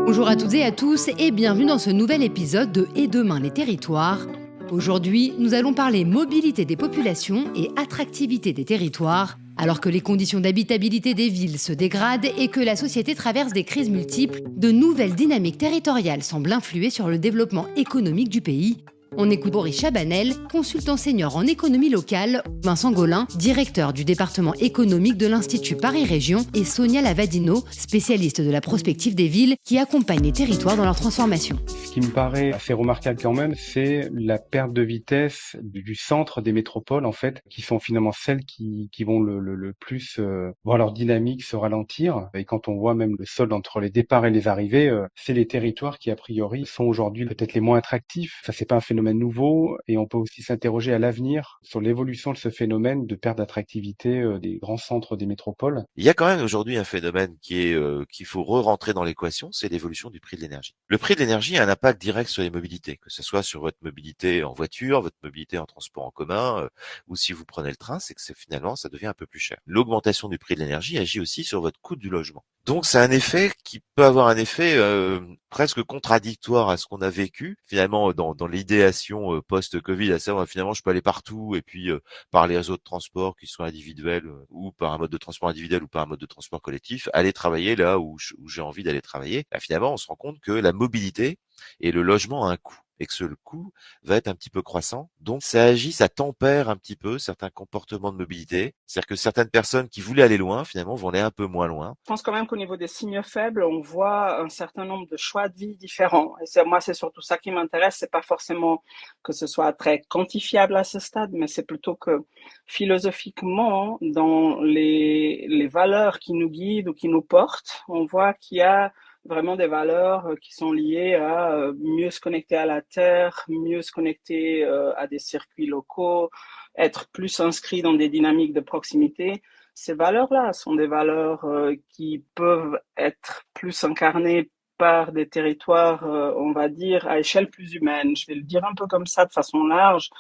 Bonjour à toutes et à tous et bienvenue dans ce nouvel épisode de Et demain les territoires. Aujourd'hui, nous allons parler mobilité des populations et attractivité des territoires, alors que les conditions d'habitabilité des villes se dégradent et que la société traverse des crises multiples, de nouvelles dynamiques territoriales semblent influer sur le développement économique du pays. On écoute Boris Chabanel, consultant senior en économie locale, Vincent Gaulin, directeur du département économique de l'Institut Paris Région, et Sonia Lavadino, spécialiste de la prospective des villes, qui accompagne les territoires dans leur transformation. Ce qui me paraît assez remarquable quand même, c'est la perte de vitesse du centre des métropoles, en fait, qui sont finalement celles qui vont le plus voir leur dynamique se ralentir. Et quand on voit même le solde entre les départs et les arrivées, c'est les territoires qui, a priori, sont aujourd'hui peut-être les moins attractifs. Ça, c'est pas un phénomène nouveau, et on peut aussi s'interroger à l'avenir sur l'évolution de ce phénomène de perte d'attractivité des grands centres des métropoles. Il y a quand même aujourd'hui un phénomène qui est qu'il faut re-rentrer dans l'équation, c'est l'évolution du prix de l'énergie. Le prix de l'énergie a un impact direct sur les mobilités, que ce soit sur votre mobilité en voiture, votre mobilité en transport en commun, ou si vous prenez le train, c'est que finalement ça devient un peu plus cher. L'augmentation du prix de l'énergie agit aussi sur votre coût du logement. Donc c'est un effet qui peut avoir un effet presque contradictoire à ce qu'on a vécu finalement dans l'idéation post-Covid, à savoir finalement je peux aller partout et puis par les réseaux de transport qui sont individuels ou par un mode de transport individuel ou par un mode de transport collectif, aller travailler là où j'ai envie d'aller travailler. Là, finalement on se rend compte que la mobilité et le logement a un coût, et que le coût va être un petit peu croissant. Donc ça agit, ça tempère un petit peu certains comportements de mobilité. C'est-à-dire que certaines personnes qui voulaient aller loin, finalement, vont aller un peu moins loin. Je pense quand même qu'au niveau des signes faibles, on voit un certain nombre de choix de vie différents. Et moi, c'est surtout ça qui m'intéresse. C'est pas forcément que ce soit très quantifiable à ce stade, mais c'est plutôt que philosophiquement, dans les valeurs qui nous guident ou qui nous portent, on voit qu'il y a vraiment des valeurs qui sont liées à mieux se connecter à la terre, mieux se connecter à des circuits locaux, être plus inscrit dans des dynamiques de proximité. Ces valeurs-là sont des valeurs qui peuvent être plus incarnées par des territoires, on va dire, à échelle plus humaine. Je vais le dire un peu comme ça, de façon large,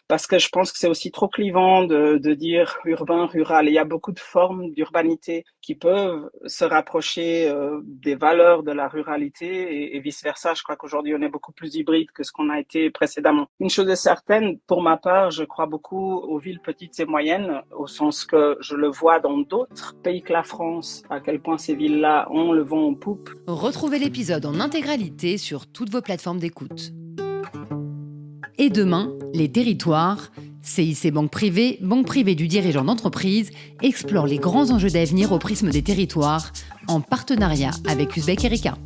parce que je pense que c'est aussi trop clivant de dire urbain, rural. Il y a beaucoup de formes d'urbanité qui peuvent se rapprocher des valeurs de la ruralité et vice-versa. Je crois qu'aujourd'hui, on est beaucoup plus hybride que ce qu'on a été précédemment. Une chose est certaine, pour ma part, je crois beaucoup aux villes petites et moyennes, au sens que je le vois dans d'autres pays que la France, à quel point ces villes-là ont le vent en poupe. Retrouvez l'épisode en intégralité sur toutes vos plateformes d'écoute. Et demain, les territoires, CIC Banque Privée du dirigeant d'entreprise, explore les grands enjeux d'avenir au prisme des territoires, en partenariat avec Uzbek Erika.